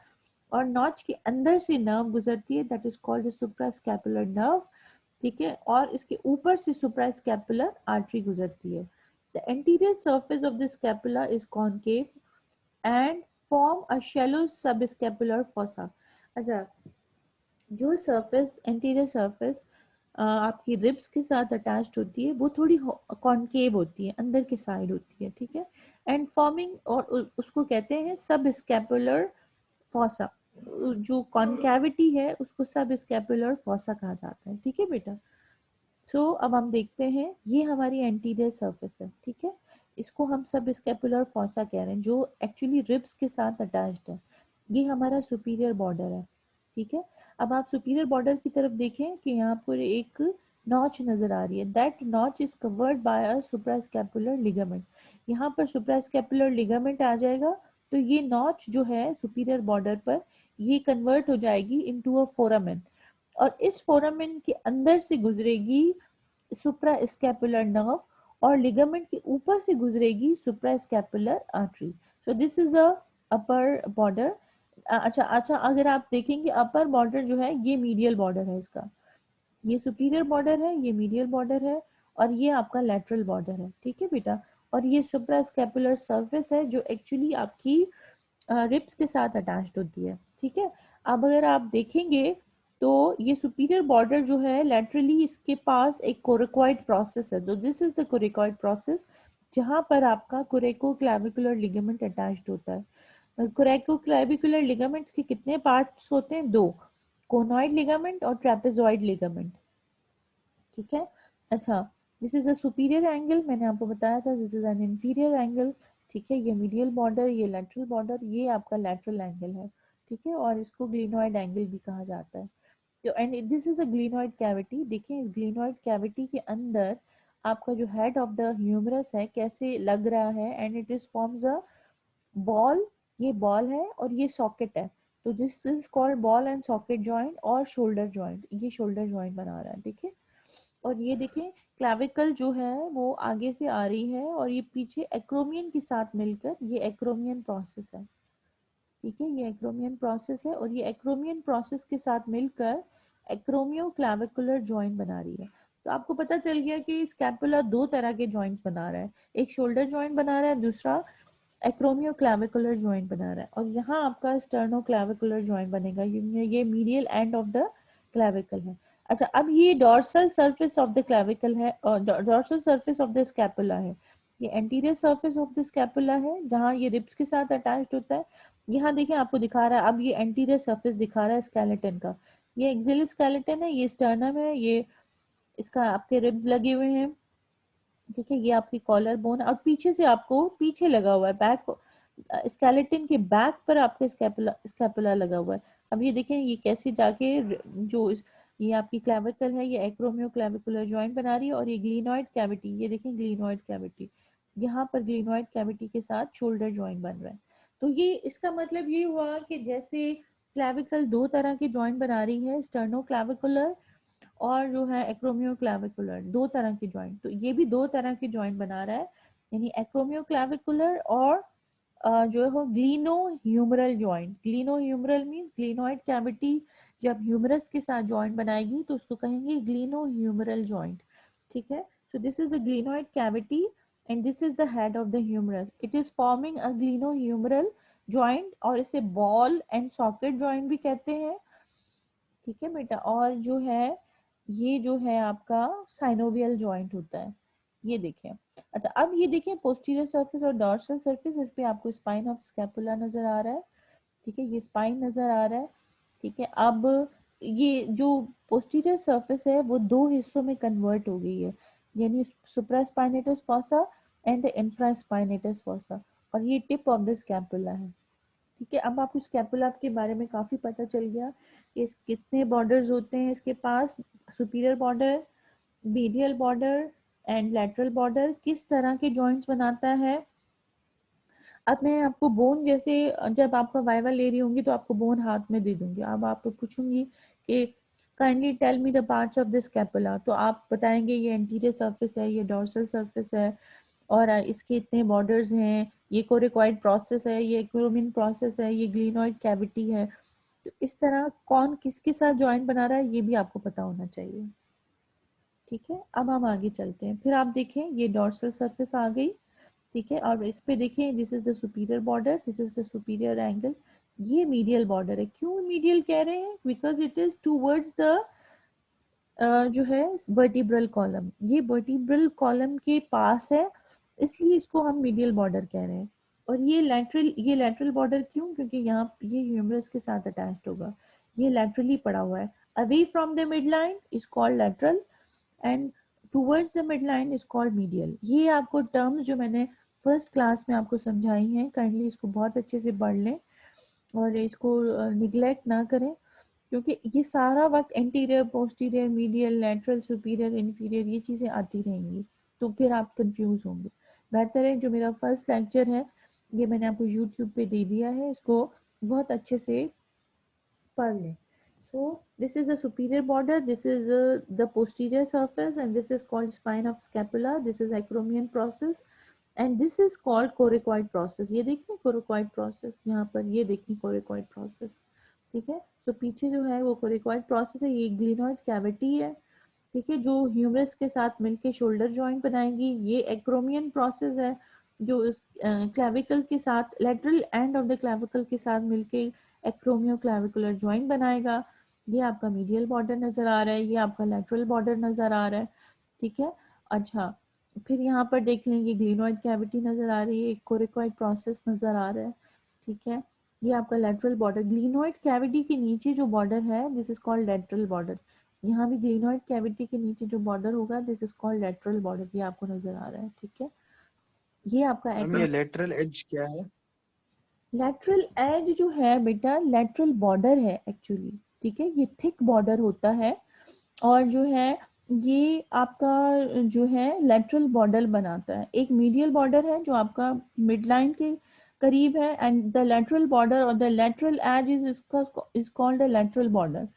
और notch के अंदर से nerve गुजरती है, that is called suprascapular nerve. ठीक है, और इसके ऊपर से सुप्रास्कैपुलर आर्टरी गुजरती है. The anterior surface of the scapula is concave and form a shallow subscapular fossa. अच्छा, जो सरफेस एंटीरियर सरफेस आपकी रिब्स के साथ अटैच्ड होती है वो थोड़ी कॉनकेव होती है, अंदर की साइड होती है. ठीक है, एंड फॉर्मिंग और उसको कहते हैं सब स्कैपुलर फोसा. जो कॉनकैविटी है उसको सब स्कैपुलर फोसा कहा जाता है. ठीक है बेटा. अब हम देखते हैं, ये हमारी एंटीरियर सरफेस है. ठीक है, इसको हम सब स्कैपुलर फोसा कह रहे हैं जो एक्चुअली रिब्स के साथ अटैच्ड है. ये हमारा सुपीरियर बॉर्डर है. ठीक है, अब आप सुपीरियर बॉर्डर की तरफ देखें कि यहाँ पर एक नॉच नजर आ रही है. That notch is covered by a suprascapular ligament. यहाँ पर सुप्रास्कैपुलर लिगामेंट आ जाएगा, तो ये नॉच जो है सुपीरियर बॉर्डर पर ये कन्वर्ट हो जाएगी इनटू अ फोरामेन, और इस फोरामेन के अंदर से गुजरेगी सुप्रा स्कैपुलर नर्व और लिगामेंट के ऊपर से गुजरेगी suprascapular artery. So this is a upper border. अच्छा अच्छा, अगर आप देखेंगे अपर बॉर्डर जो है ये मीडियल बॉर्डर है इसका. ये सुपीरियर बॉर्डर है, ये मीडियल बॉर्डर है, और ये आपका लेटरल बॉर्डर है. ठीक है बेटा, और ये सुप्रा स्कैपुलर सर्फेस है जो एक्चुअली आपकी रिब्स के साथ अटैच्ड होती है. ठीक है, अब अगर आप देखेंगे तो ये सुपीरियर बॉर्डर जो है लेटरली इसके पास एक कोरिकॉइड प्रोसेस है. तो दिस इज द कोरिकॉइड प्रोसेस जहां पर आपका कोरेको क्लैविकुलर लिगामेंट अटैच्ड होता है. कोरेको क्लैविकुलर लिगामेंट्स के कितने पार्ट्स होते हैं? दो, कोनॉइड लिगामेंट और ट्रेपेजॉइड लिगामेंट. ठीक है. अच्छा, this is a superior angle, मैंने आपको बताया था. This is an inferior angle. ठीक है, ये मीडियल बॉर्डर, ये लेटरल बॉर्डर, ये आपका लेटरल एंगल है. ठीक है, और इसको ग्लिनोइड एंगल भी कहा जाता है. तो and this is a glenoid cavity. देखिए, इस ग्लिनोइड कैविटी के अंदर आपका जो हेड ऑफ द ह्यूमरस है कैसे लग रहा है, and it is forms a ball. ये बॉल है और ये सॉकेट है. तो this is called ball and socket joint और शोल्डर जॉइंट. ये शोल्डर जॉइंट बना रहा है. ठीक है, और ये देखें क्लाविकल जो है वो आगे से आ रही है और ये पीछे एक्रोमियन के साथ मिलकर ये एक्रोमियन प्रोसेस है. ठीक है, ये एक्रोमियन प्रोसेस है और ये एक्रोमियन प्रोसेस के साथ मिलकर एक्रोमियो क्लाविकुलर जॉइंट बना रही है. तो आपको पता चल गया कि स्कैपुला दो तरह के जॉइंट्स बना रहा है. एक शोल्डर जॉइंट बना रहा है, दूसरा एक्रोमियो क्लैविकुलर जॉइंट बना रहा है. और यहाँ आपका स्टर्नो क्लैविकुलर जॉइंट बनेगा. ये medial end of the clavicle है. अच्छा, अब ये dorsal surface of the clavicle है और dorsal surface of the scapula है. ये anterior surface of the scapula है जहाँ ये रिब्स के साथ अटैच्ड होता है. यहाँ देखिए आपको दिखा रहा है, अब ये एंटीरियर सरफेस दिखा रहा है स्केलेटन का. ये एक्सियल स्केलेटन है, ये स्टर्नम है, ये इसका आपके रिब्स लगे हुए हैं. ठीक है, ये आपकी कॉलर बोन और पीछे से आपको पीछे लगा हुआ है बैक स्केलेटन के बैक पर आपके स्कैपुला स्कैपुला लगा हुआ है. अब ये देखें ये कैसे जाके ये आपकी क्लैविकल है, ये एक्रोमियो क्लैविकुलर जॉइंट बना रही है. और ये ग्लिनोइड कैविटी, ये देखें ग्लिनोइड कैविटी, यहाँ पर ग्लिनोइड कैविटी के साथ शोल्डर जॉइंट बन रहा है. तो ये इसका मतलब ये हुआ कि जैसे क्लैविकल दो तरह के जॉइंट बना रही है, स्टर्नो क्लैविकुलर और जो है एक्रोमियो क्लैविकुलर, दो तरह की जॉइंट. तो ये भी दो तरह की जॉइंट बना रहा है, यानी एक्रोमियो क्लैविकुलर और जो है glenohumeral joint. Glenohumeral means glenoid cavity जब ह्यूमरस के साथ जॉइंट बनाएगी तो उसको कहेंगे ग्लीनो ह्यूमरल जॉइंट. ठीक है, so this is the glenoid cavity and this is the head of the humerus. It is forming a glenohumeral joint और इसे बॉल एंड सॉकेट जॉइंट भी कहते हैं. ठीक है बेटा, और जो है ये जो है आपका साइनोवियल जॉइंट होता है. ये देखें. अच्छा, अब ये देखें पोस्टीरियर सरफेस और डॉर्सल सरफेस, इस पे आपको स्पाइन ऑफ स्कैपुला नजर आ रहा है. ठीक है, ये स्पाइन नजर आ रहा है. ठीक है, अब ये जो पोस्टीरियर सरफेस है वो दो हिस्सों में कन्वर्ट हो गई है, यानी supraspinatus fossa and infraspinatus fossa, और ये टिप ऑफ द स्कैपुला है. ठीक है, अब आपको स्कैपुला के बारे में काफी पता चल गया कि कितने बॉर्डर्स होते हैं इसके पास. Superior border, medial border, and lateral border किस तरह के जॉइंट्स बनाता है। अब मैं आपको बोन जैसे जब आपका वाइवा ले रही होंगी तो आपको बोन हाथ में दे दूंगी, अब आपको पूछूंगी कि kindly tell me the parts of this scapula, तो आप बताएंगे ये एंटीरियर सरफेस है, ये डोर्सल सरफेस है, और इसके इतने बॉर्डर्स हैं, ये कोरिकॉइड प्रोसेस है, ये एक्रोमिन प्रोसेस है, ये ग्लिनोइड कैविटी है। तो इस तरह कौन किसके साथ जॉइंट बना रहा है ये भी आपको पता होना चाहिए। ठीक है, अब हम आगे चलते हैं। फिर आप देखें ये डोर्सल सरफेस आ गई, ठीक है, और इस पे देखें this is the superior border, this is the superior angle, ये मीडियल बॉर्डर है। क्यों मीडियल कह रहे हैं? Because it is towards the जो है वर्टिब्रल कॉलम, ये वर्टिब्रल कॉलम के पास है, इसलिए इसको हम मीडियल बॉर्डर कह रहे हैं। और ये लैटरल बॉर्डर क्यों? क्योंकि यहाँ ये ह्यूमरस के साथ अटैच्ड होगा, ये लैटरली पड़ा हुआ है। Away from the mid line is called lateral and towards the mid line is called medial. ये आपको टर्म्स जो मैंने फर्स्ट क्लास में आपको समझाई हैं, काइंडली इसको बहुत अच्छे से पढ़ लें और इसको निग्लेक्ट ना करें, क्योंकि ये सारा वक्त anterior, posterior, medial, lateral, superior, inferior ये चीज़ें आती रहेंगी, तो फिर आप कंफ्यूज होंगे। बेहतर है जो मेरा फर्स्ट लेक्चर है ये मैंने आपको यूट्यूब पे दे दिया है, इसको बहुत अच्छे से पढ़ लें। So this is the superior border, this is the posterior surface, and this is called spine of scapula, this is acromion process, and this is called coracoid process। ये देखिए coracoid process, यहाँ पर ये देखिए coracoid process, ठीक है। तो पीछे जो है वो कोरिकॉइड प्रोसेस है, ये ग्लिनोइड कैविटी है, ठीक है, जो ह्यूमरस के साथ मिलके शोल्डर जॉइंट बनाएंगी। ये एक्रोमियन प्रोसेस है जो क्लेविकल के साथ, lateral end of the clavicle के साथ मिलके एक्रोमियो क्लेविकुलर जॉइंट बनाएगा। ये आपका मीडियल बॉर्डर नजर आ रहा है, ये आपका लेटरल बॉर्डर नजर आ रहा है, ठीक है। अच्छा, फिर यहाँ पर देख लेंगे ग्लिनोइड कैविटी नजर आ रही है, एक कोरिकॉइड प्रोसेस नजर आ रहा है, ठीक है। ये आपका लेटरल बॉर्डर, ग्लिनोइड कैविटी के नीचे जो बॉर्डर है this is called lateral border. यहाँ भी ग्लिनोइड कैविटी के नीचे जो बॉर्डर होगा this is called lateral border, ये आपको नजर आ रहा है, ठीक है। ये आपका मैम ये लेटरल एज क्या है? लेटरल एज जो है बेटा लेटरल बॉर्डर है एक्चुअली, ठीक है, ये थिक बॉर्डर होता है, और जो है ये आपका जो है लेटरल बॉर्डर बनाता है। एक मीडियल बॉर्डर है जो आपका मिड लाइन के करीब है, एंड द लेटरल बॉर्डर और द लेटरल एज इज इसका is called the lateral border,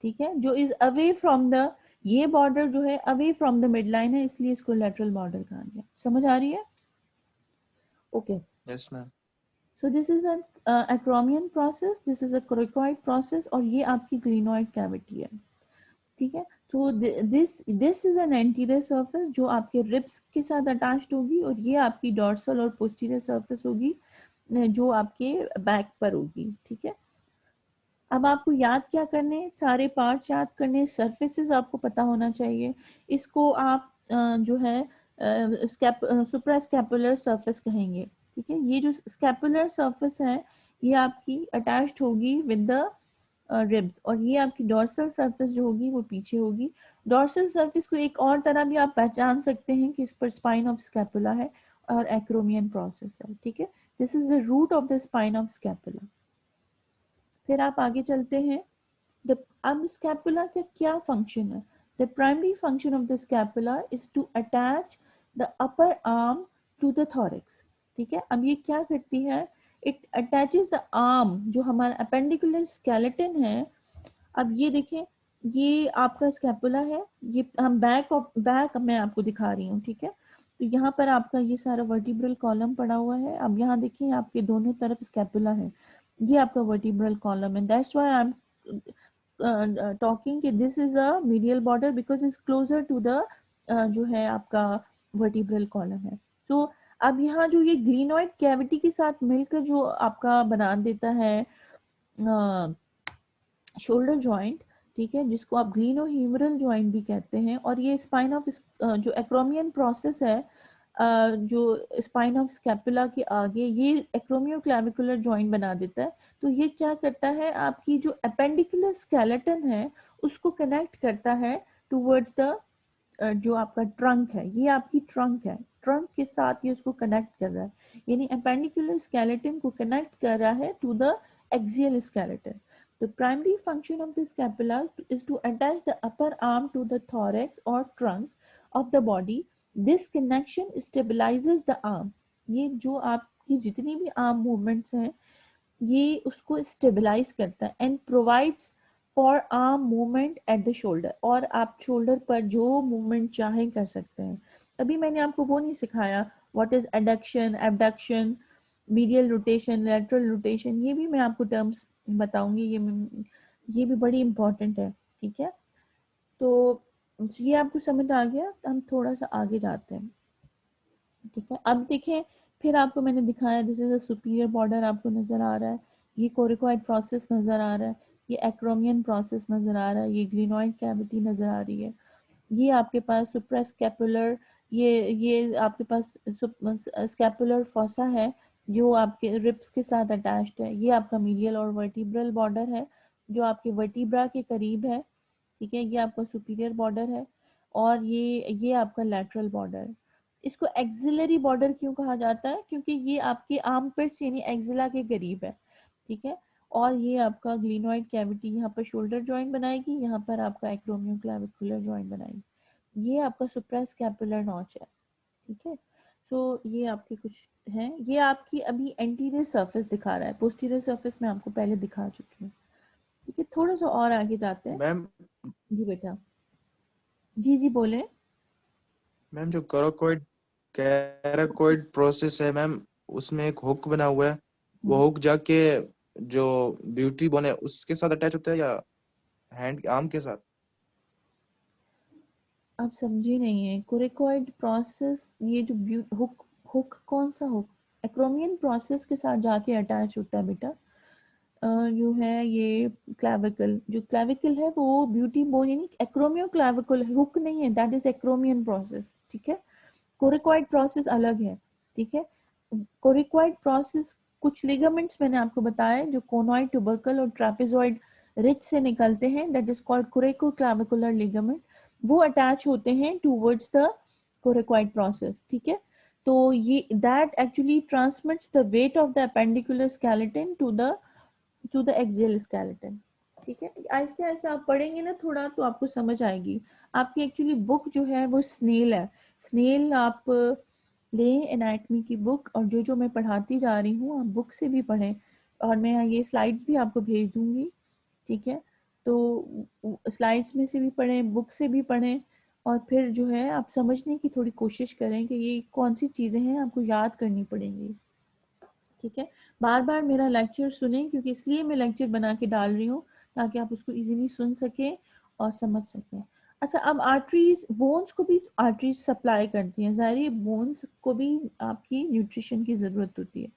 ठीक है, जो इज अवे फ्रॉम द, ये बॉर्डर जो है away from the mid line है, इसलिए इसको लेटरल बॉर्डर कहा गया। समझ आ रही है? Okay. Yes ma'am. So this is an acromion process, this is a coracoid process, और ये आपकी glenoid cavity है, ठीक है। तो this is an anterior surface जो आपके रिब्स के साथ अटैच्ड होगी, और ये आपकी डॉर्सल और पोस्टीरियर सरफेस होगी जो आपके बैक पर होगी, ठीक है। अब आपको याद क्या करने, सारे पार्ट्स याद करने, सरफेसेस आपको पता होना चाहिए। इसको आप जो है सुप्रा स्कैपुलर सरफेस कहेंगे, ठीक है। ये जो स्कैपुलर सरफेस है ये आपकी अटैच्ड होगी विद द रिब्स, और ये आपकी डॉर्सल सरफेस जो होगी वो पीछे होगी। डॉर्सल सरफेस को एक और तरह भी आप पहचान सकते हैं कि इस पर स्पाइन ऑफ स्कैपुला है और एक्रोमियन प्रोसेस है, ठीक है। This is the root of the spine of scapula. फिर आप आगे चलते हैं। द अब स्कैपुला का क्या फंक्शन है? The primary function of the scapula is to attach the upper arm to the thorax, ठीक है। अब ये क्या करती है? इट अटैचेस द आर्म, जो हमारा अपेंडिकुलर स्केलेटन है। अब ये देखें, ये आपका स्कैपुला है, ये हम बैक मैं आपको दिखा रही हूँ, ठीक है। तो यहाँ पर आपका ये सारा वर्टिब्रल कॉलम पड़ा हुआ है। अब यहाँ देखिए आपके दोनों तरफ स्कैपुला है, ये आपका वर्टिब्रल कॉलम है। That's why I am talking कि this is a medial border because is closer to the जो है आपका वर्टिब्रल कॉलम है। तो अब यहाँ जो ये ग्लिनोइड कैविटी के साथ मिलकर जो आपका बना देता है शोल्डर जॉइंट, ठीक है, जिसको आप ग्लिनोह्यूमरल जॉइंट भी कहते हैं, और ये स्पाइन ऑफ जो एक्रोमियन प्रोसेस है जो स्पाइन ऑफ स्कैपुला के आगे ये एक्रोमियो क्लैविकुलर जॉइंट बना देता है। तो ये क्या करता है, आपकी जो अपेंडिकुलर स्केलेटन है उसको कनेक्ट करता है टूवर्ड्स द जो आपका ट्रंक है, ये आपकी ट्रंक है, ट्रंक के साथ ये उसको कनेक्ट कर रहा है, यानी अपेंडिकुलर स्केलेटन को कनेक्ट कर रहा है to the axial skeleton. The primary function of the scapula is to attach the upper arm to the thorax or trunk of the body this connection stabilises the arm. ये जो आपकी जितनी भी arm movements हैं ये उसको stabilise करता है and provides for arm movement at the shoulder. और आप शोल्डर पर जो मूवमेंट चाहें कर सकते हैं। अभी मैंने आपको वो नहीं सिखाया what is adduction, abduction, medial rotation, lateral rotation, ये भी मैं आपको टर्म्स बताऊंगी। ये भी बड़ी इंपॉर्टेंट है। ठीक है, तो ये आपको समझ आ गया। तो हम थोड़ा सा आगे जाते हैं। ठीक है, अब देखें, फिर आपको मैंने दिखाया this is a superior border आपको नजर आ रहा है, ये कोरिकोइड प्रोसेस नजर आ रहा है, ये एक्रोमियन प्रोसेस नजर आ रहा है, ये ग्लिनोइड कैविटी नजर आ रही है, ये आपके पास सुप्रास्कैपुलर, ये आपके पास स्कैपुलर फॉसा है जो आपके रिब्स के साथ अटैच्ड है, ये आपका मीडियल और वर्टिब्रल बॉर्डर है जो आपके वर्टिब्रा के करीब है। ठीक है, ये आपका सुपीरियर बॉर्डर है और ये आपका लैटरल बॉर्डर है। इसको एक्सिलरी बॉर्डर क्यों कहा जाता है? क्योंकि ये आपके आर्मपिट्स यानी एक्सिला के करीब है। ठीक है, और ये आपका ग्लिनोइड कैविटी यहाँ पर शोल्डर जॉइंट बनाएगी, यहाँ पर आपका एक्रोमियोक्लेविकुलर जॉइंट बनाएगी। ये आपका सुप्रास्कैपुलर नॉच है। ठीक है, सो ये आपके कुछ हैं। ये आपकी अभी एंटीरियर सरफेस दिखा रहा है, पोस्टीरियर सरफेस मैं आपको पहले दिखा चुकी हूँ। ठीक है, थोड़ा सा और आगे जाते हैं। मैम जी बेटा, जी जी बोले। मैम जो कैराकोइड प्रोसेस है मैम, उसमें एक हुक बना हुआ है। वो हुक जाके जो ब्यूटी बोन है उसके साथ अटैच होता है या हैंड आर्म के साथ? आप समझे नहीं है कोरिकोइड प्रोसेस, ये जो हुक, हुक कौन सा हुक? एक्रोमियन प्रोसेस के साथ जाके अटैच होता है बेटा। जो है ये क्लैविकल, जो क्लैविकल है वो ब्यूटी बोन यानी एक्रोमियो क्लैविकल, हुक नहीं है, दैट इज एक्रोमियन प्रोसेस। ठीक है, कोरिकोइड प्रोसेस अलग है। ठीक है, कोरिकोइड प्रोसेस कुछ लिगामेंट्स मैंने आपको बताया जो कोनोइड, ट्यूबरकल और ट्रापेजॉइड रिच से निकलते हैं, that is called coracoclavicular ligament. वो अटैच होते हैं टूवर्ड्स द कोरिकोइड प्रोसेस। ठीक है, तो ये that actually transmits the weight of the appendicular skeleton to the axial skeleton. ठीक है, ऐसे ऐसे आप पढ़ेंगे ना थोड़ा तो आपको समझ आएगी। आपकी एक्चुअली बुक जो है वो स्नेल है। स्नेल आप लें एनाटमी की बुक, और जो जो मैं पढ़ाती जा रही हूँ आप बुक से भी पढ़ें, और मैं ये स्लाइड्स भी आपको भेज दूंगी। ठीक है, तो स्लाइड्स में से भी पढ़ें, बुक से भी पढ़ें, और फिर जो है आप समझने की थोड़ी कोशिश करें कि ये कौन सी चीज़ें हैं आपको याद करनी पड़ेंगी। ठीक है, बार बार मेरा लेक्चर सुने, क्योंकि इसलिए मैं लेक्चर बना के डाल रही हूँ ताकि आप उसको इजीली सुन सकें और समझ सकें। अच्छा, अब आर्टरीज, बोन्स को भी आर्टरीज सप्लाई करती हैं, ज़ाहिर है बोन्स को भी आपकी न्यूट्रिशन की ज़रूरत होती है।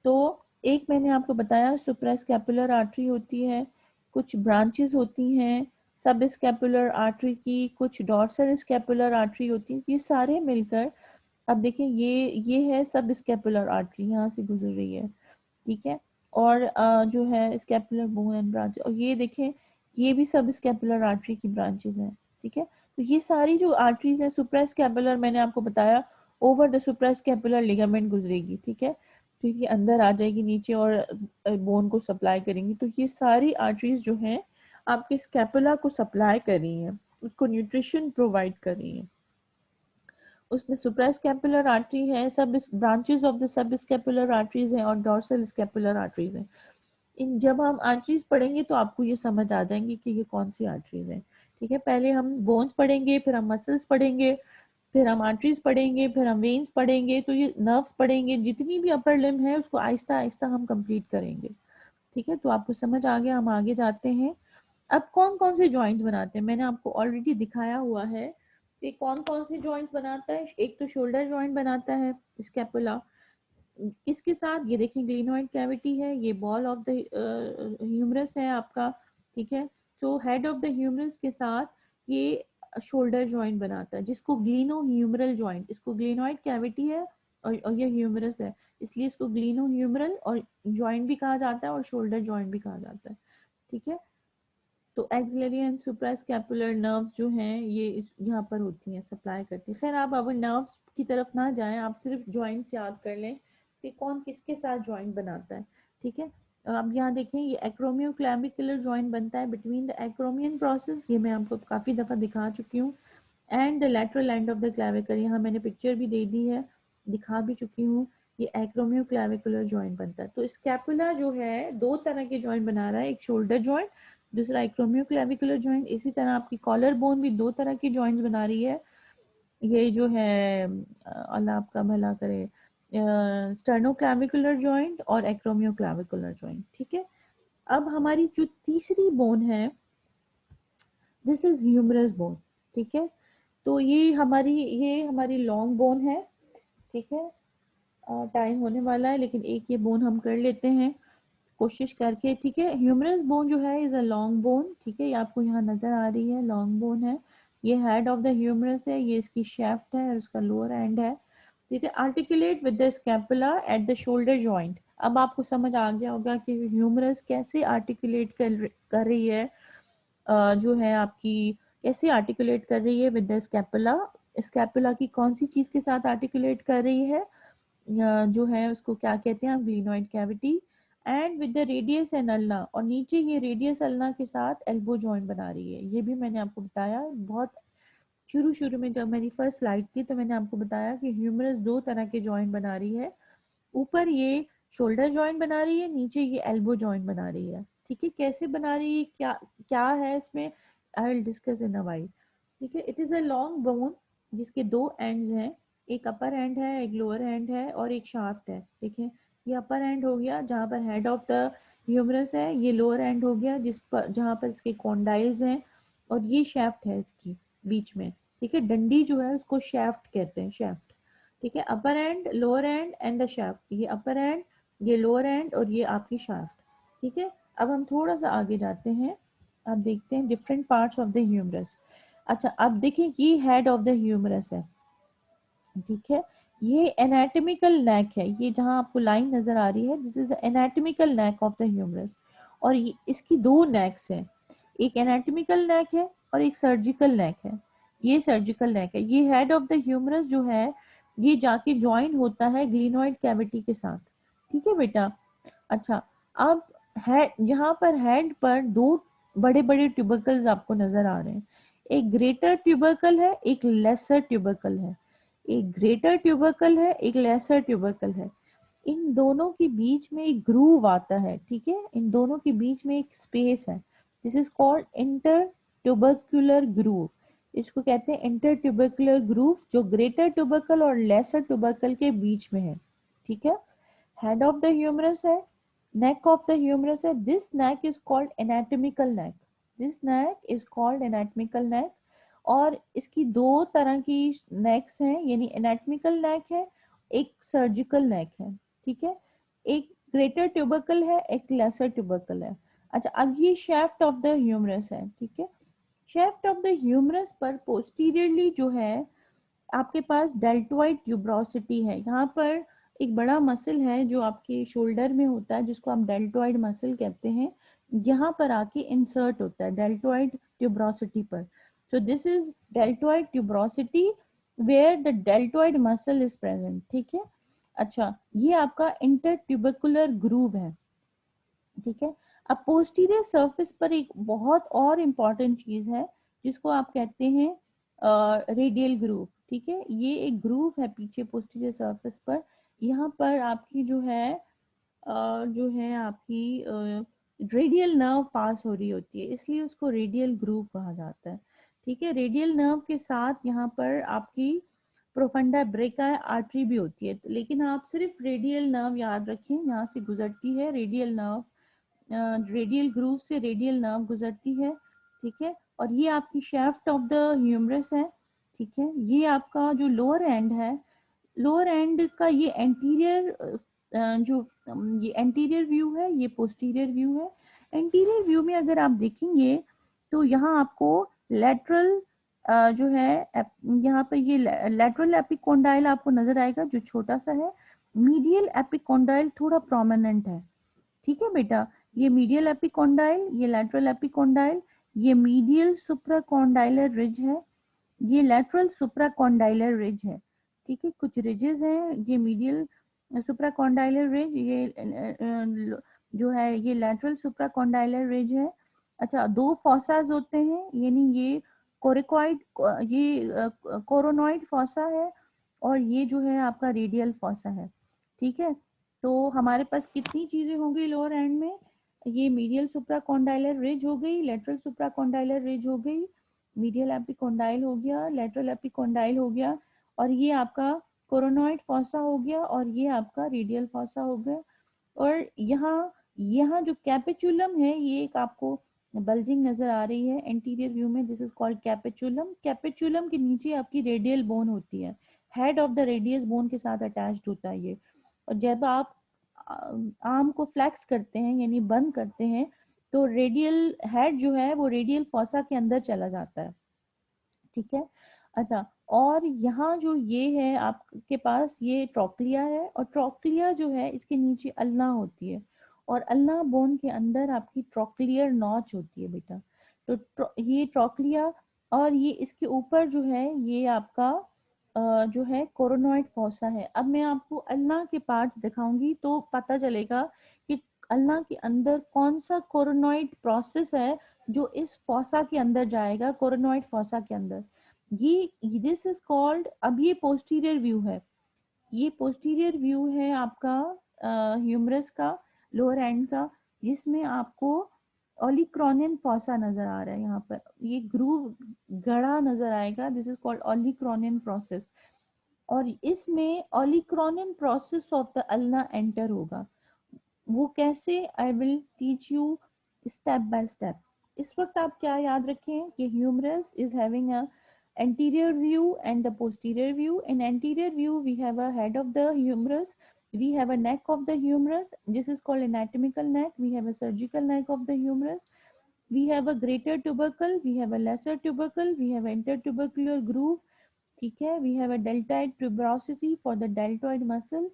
तो एक मैंने आपको बताया सुप्रास्कैपुलर आर्टरी होती है, कुछ ब्रांचेस होती हैं सब स्कैपुलर आर्टरी की, कुछ डॉर्सल स्कैपुलर आर्टरी होती है, ये सारे मिलकर, अब देखिए ये है सब स्कैपुलर आर्टरी, यहाँ से गुजर रही है। ठीक है, और जो है स्कैपुलर बोन एंड ब्रांच, और ये देखें ये भी सब स्कैपुलर आर्टरी की ब्रांचेस हैं। ठीक है, तो ये सारी जो आर्टरीज हैं सुप्रास्कैपुलर, मैंने आपको बताया ओवर द सुप्रास्कैपुलर लिगामेंट गुजरेगी। ठीक है, तो ये अंदर आ जाएगी नीचे और बोन को सप्लाई करेंगी। तो ये सारी आर्टरीज जो हैं आपके स्कैपुला को सप्लाई कर रही हैं, उसको न्यूट्रिशन प्रोवाइड कर रही हैं। उसमें सुप्रास्कैपुलर आर्टरी है, सब branches of the sub scapular arteries हैं और डॉर्सल स्कैपुलर आर्टरीज हैं। इन जब हम आर्टरीज पढ़ेंगे तो आपको ये समझ आ जाएंगे कि ये कौन सी आर्टरीज हैं। ठीक है, पहले हम बोन्स पढ़ेंगे, फिर हम मसल्स पढ़ेंगे, फिर हम आर्टरीज पढ़ेंगे, फिर हम वेन्स पढ़ेंगे, तो ये नर्व्स पढ़ेंगे, जितनी भी अपर लिम्ब है उसको आहिस्ता आहिस्ता हम कंप्लीट करेंगे। ठीक है, तो आपको समझ आ गया, हम आगे जाते हैं। अब कौन कौन से जॉइंट्स बनाते हैं मैंने आपको ऑलरेडी दिखाया हुआ है कि कौन कौन से जॉइंट्स बनाता है। एक तो शोल्डर जॉइंट बनाता है स्कैपुला, किसके साथ? ये देखें ग्लिनोइड कैविटी है, ये बॉल ऑफ द ह्यूमरस है आपका। ठीक है, so head of the humerus के साथ ये शोल्डर जॉइंट बनाता है, जिसको ग्लिनो ह्यूमरल जॉइंट, इसको ग्लिनोइड कैविटी है और ये ह्यूमरस है, इसलिए इसको ग्लिनो ह्यूमरल और जॉइंट भी कहा जाता है और शोल्डर जॉइंट भी कहा जाता है। ठीक है, तो एक्सिलरी एंड सुप्रास्कैपुलर नर्व्स जो हैं ये यहाँ पर होती हैं, सप्लाई करती हैं। खैर आप अब नर्व्स की तरफ ना जाएं, आप सिर्फ जॉइंट्स याद कर लें कि कौन किसके साथ जॉइंट बनाता है। ठीक है, अब यहाँ देखें ये एक्रोमियो क्लैविकुलर जॉइंट बनता है बिटवीन द एक्रोमियन प्रोसेस, ये मैं आपको काफ़ी दफ़ा दिखा चुकी हूँ, and the lateral end of the clavicle, यहाँ मैंने पिक्चर भी दे दी है, दिखा भी चुकी हूँ, ये एक्रोमियो क्लैविकुलर जॉइंट बनता है। तो स्कैपुला जो है दो तरह के जॉइंट बना रहा है, एक शोल्डर जॉइंट, दूसरा एक्रोमियो क्लैविकुलर जॉइंट। इसी तरह आपकी कॉलर बोन भी दो तरह की जॉइंट्स बना रही है, ये जो है अल्लाह आपका भला करे, स्टर्नो क्लैविकुलर जॉइंट और एक्रोमियो क्लैविकुलर जॉइंट। ठीक है, अब हमारी जो तीसरी बोन है, दिस इज ह्यूमरस बोन। ठीक है, तो ये हमारी लॉन्ग बोन है। ठीक है, टाइम होने वाला है लेकिन एक ये बोन हम कर लेते हैं कोशिश करके। ठीक है, ह्यूमरस बोन जो है इज अ लॉन्ग बोन। ठीक है, ये आपको यहाँ नजर आ रही है, लॉन्ग बोन है, ये हेड ऑफ द ह्यूमरस है, ये इसकी शेफ्ट है और इसका लोअर एंड है। ठीक है, articulate with the scapula at the shoulder joint. अब आपको समझ आ गया होगा कि ह्यूमरस कैसे आर्टिकुलेट कर रही है, जो है आपकी कैसे आर्टिकुलेट कर रही है विद द स्कैपुला। स्कैपुला की कौन सी चीज के साथ आर्टिकुलेट कर रही है, जो है उसको क्या कहते हैं, glenoid cavity and with the radius and ulna, और नीचे ये रेडियस अल्ना के साथ एल्बो जॉइंट बना रही है। ये भी मैंने आपको बताया बहुत शुरू शुरू में, जब मेरी फर्स्ट स्लाइड थी तो मैंने आपको बताया कि ह्यूमरस दो तरह के जॉइंट बना रही है, ऊपर ये शोल्डर जॉइंट बना रही है, नीचे ये एल्बो जॉइंट बना रही है। ठीक है, कैसे बना रही है, क्या क्या है इसमें, I will discuss in a while. ठीक है, it is a long bone जिसके दो एंड्स हैं, एक अपर एंड है, एक लोअर एंड है और एक शाफ्ट है। ठीक है, ये अपर एंड हो गया जहाँ पर हेड ऑफ द ह्यूमरस है, ये लोअर एंड हो गया जिस पर जहाँ पर इसके कॉन्डाइल्स हैं, और ये शेफ्ट है इसकी बीच में। ठीक है, डंडी जो है उसको शेफ्ट कहते हैं, शेफ्ट। ठीक है, upper end, lower end and the shaft, ये अपर एंड, ये लोअर एंड और ये आपकी शाफ्ट। ठीक है, अब हम थोड़ा सा आगे जाते हैं, अब देखते हैं different parts of the humerus. अच्छा, अब देखिए ये हेड ऑफ द ह्यूमरस है। ठीक है, ये एनाटॉमिकल नेक है, ये जहां आपको लाइन नजर आ रही है, this is the anatomical neck of the humerus. और ये इसकी दो नेक्स हैं, एक एनाटॉमिकल नेक है और एक सर्जिकल नेक है। ये सर्जिकल नेक है, ये हेड ऑफ द ह्यूमरस जो है ये जाके ज्वाइन होता है ग्लिनोइड कैविटी के साथ। ठीक है बेटा। अच्छा, अब हेड, यहाँ पर हेड पर दो बड़े बड़े ट्यूबरकल्स आपको नजर आ रहे हैं, एक ग्रेटर ट्यूबरकल है, एक लेसर ट्यूबरकल है। एक ग्रेटर ट्यूबरकल है, एक लेसर ट्यूबरकल है। इन दोनों के बीच में एक ग्रूव आता है। ठीक है, इन दोनों के बीच में एक स्पेस है, this is called inter tubercular groove. इसको कहते हैं इंटर ट्यूबरकुलर ग्रूव, जो ग्रेटर ट्यूबरकल और लेसर ट्यूबरकल के बीच में है। ठीक है, हेड ऑफ द ह्यूमरस है, neck of the humerus है, this neck is called anatomical neck, this neck is called anatomical neck। और इसकी दो तरह की नेक्स हैं, यानी anatomical neck है, एक सर्जिकल नेक है। ठीक है, एक ग्रेटर ट्यूबरकल है, एक लेसर ट्यूबरकल है। अच्छा, अब ये शेफ्ट ऑफ द ह्यूमरस है। ठीक है, शेफ्ट ऑफ द ह्यूमरस पर पोस्टीरियरली जो है आपके पास डेल्टोइड ट्यूब्रोसिटी है। यहाँ पर एक बड़ा मसल है जो आपके शोल्डर में होता है, जिसको हम डेल्टोइड मसल कहते हैं, यहाँ पर आके इंसर्ट होता है डेल्टोइड ट्यूब्रोसिटी पर। So this is deltoid tuberosity where the deltoid muscle is present. ठीक है, अच्छा, ये आपका इंटर ट्यूबरकुलर ग्रूव है। ठीक है, अब पोस्टीरियर सरफेस पर एक बहुत और इम्पॉर्टेंट चीज है जिसको आप कहते हैं रेडियल ग्रूव। ठीक है, ये एक ग्रूव है पीछे पोस्टीरियर सरफेस पर, यहाँ पर आपकी जो है आपकी रेडियल नर्व पास हो रही होती है, इसलिए उसको रेडियल ग्रूव कहा जाता है। ठीक है, रेडियल नर्व के साथ यहाँ पर आपकी प्रोफंडा ब्रेका आर्टरी भी होती है, लेकिन आप सिर्फ रेडियल नर्व याद रखें, यहाँ से गुजरती है रेडियल नर्व, रेडियल ग्रूव से रेडियल नर्व गुजरती है। ठीक है, और ये आपकी शेफ्ट ऑफ द ह्यूमरस है। ठीक है, ये आपका जो लोअर एंड है, लोअर एंड का ये एंटीरियर ये एंटीरियर व्यू है, ये पोस्टीरियर व्यू है। एंटीरियर व्यू में अगर आप देखेंगे तो यहाँ आपको लेटरल जो है यहाँ पर ये लेटरल एपिकोंडाइल आपको नजर आएगा जो छोटा सा है, मीडियल एपिकोंडाइल थोड़ा प्रोमिनेंट है। ठीक है बेटा, ये मीडियल एपिकोंडाइल, ये लेटरल एपिकोंडाइल, ये मीडियल सुप्राकोंडाइलर रिज है, ये लेटरल सुप्राकोंडाइलर रिज है। ठीक है, कुछ रिजेस हैं, ये मीडियल सुप्राकोंडाइलर रिज, ये जो है ये लेटरल सुप्राकोंडाइलर रिज है। अच्छा, दो फॉसाज होते हैं, यानी ये कोरिकॉइड, ये कोरोनॉइड फॉसा है, और ये जो है आपका रेडियल फॉसा है। ठीक है, तो हमारे पास कितनी चीजें होंगी लोअर एंड में? ये मीडियल सुप्राकॉन्डाइलर रिज हो गई, लेटरल सुप्राकॉन्डाइलर रिज हो गई, मीडियल एपिकॉन्डाइल हो गया, लेटरल एपिकॉन्डाइल हो गया, और ये आपका कोरोनॉइड फॉसा हो गया, और ये आपका रेडियल फॉसा हो गया। और यहाँ यहाँ जो कैपिचुलम है, ये एक आपको बल्जिंग नजर आ रही है एंटीरियर व्यू में, this is called capitulum. Capitulum के नीचे आपकी रेडियल बोन होती है, head of the radius bone के साथ अटैच्ड होता है ये। और जब आप आर्म को फ्लेक्स करते हैं यानी बंद करते हैं, तो रेडियल हेड जो है वो रेडियल फॉसा के अंदर चला जाता है। ठीक है, अच्छा, और यहाँ जो ये है आपके पास, ये ट्रोक्लिया है, और ट्रोक्लिया जो है इसके नीचे अल्ना होती है, और अल्ना बोन के अंदर आपकी ट्रोक्लियर नॉच होती है बेटा। तो ये ट्रोक्लिया, और ये इसके ऊपर जो है ये आपका जो है कोरोनॉइड फॉसा है। अब मैं आपको अल्ना के पार्ट्स दिखाऊंगी तो पता चलेगा कि अल्ना के अंदर कौन सा कोरोनॉइड प्रोसेस है जो इस फॉसा के अंदर जाएगा, कोरोनॉइड फॉसा के अंदर। ये दिस इज कॉल्ड, अब ये पोस्टीरियर व्यू है, ये पोस्टीरियर व्यू है आपका ह्यूमरस का, लोअर एंड का, जिसमें आपको ओलिक्रॉनियन फॉसा नजर आ रहा है। यहाँ पर ये ग्रूव गड़ा नजर आएगा, this is called olecranon process. और इसमें olecranon process of the ulna enter होगा। वो कैसे, I will teach you step by step. इस वक्त आप क्या याद रखें कि humerus is having a anterior view and the posterior view. In anterior view we have a head of the humerus, we have a neck of the humerus, this is called anatomical neck, we have a surgical neck of the humerus, we have a greater tubercle, we have a lesser tubercle, we have intertubercular groove, ठीक है, we have a deltoid tuberosity for the deltoid muscle,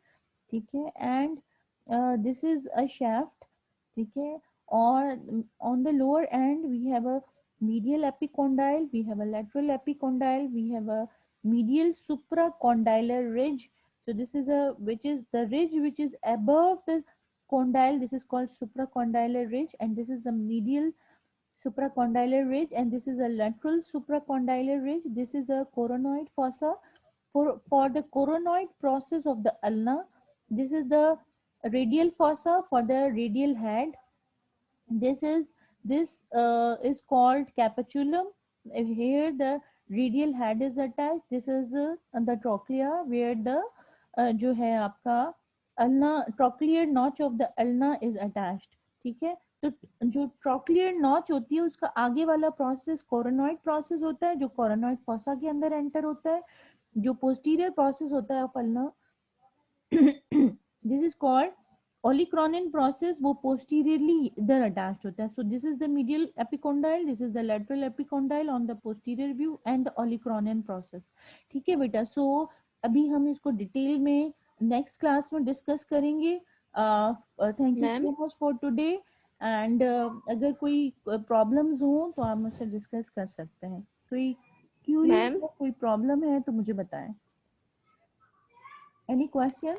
ठीक है, and this is a shaft, ठीक है, और on the lower end we have a medial epicondyle, we have a lateral epicondyle, we have a medial supracondylar ridge. So this is a, which is the ridge which is above the condyle, this is called supracondylar ridge, and this is the medial supracondylar ridge, and this is a lateral supracondylar ridge, this is a coronoid fossa. For the coronoid process of the ulna, this is the radial fossa for the radial head, this is called capitulum. Here the radial head is attached, this is the trochlea where the जो है आपका ulna, trochlear notch of the ulna is attached। ठीक है, तो जो trochlear notch होती है उसका आगे वाला प्रोसेस कोरोनॉइड प्रोसेस होता है, जो कोरोनॉइड फॉसा के अंदर एंटर होता है। जो पोस्टीरियर प्रोसेस होता है पलना, this is called olecranon process, वो पोस्टीरियरली इधर अटैच्ड होता है। So this is the medial epicondyle, this is the lateral epicondyle on the posterior view and the olecranon process. ठीक है बेटा, सो अभी हम इसको डिटेल में नेक्स्ट क्लास में डिस्कस करेंगे। Thank you ma'am so much for today, and अगर कोई प्रॉब्लम्स हो तो आप मुझसे डिस्कस कर सकते हैं। कोई क्यूरी मैम है, कोई प्रॉब्लम है तो मुझे बताएं। Any question?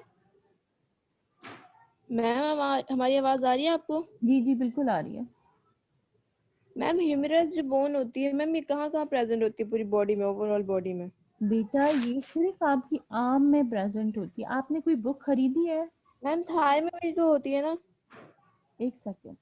मैम हमारी आवाज आ रही है आपको? जी जी बिल्कुल आ रही है। मैम ह्यूमरस जो बोन होती है मैम, ये कहाँ कहाँ प्रेजेंट होती है पूरी बॉडी में, ओवरऑल बॉडी में? बेटा ये सिर्फ आपकी आर्म में प्रेजेंट होती है। आपने कोई बुक खरीदी है? मैम थाई में भी तो होती है ना? एक सेकेंड,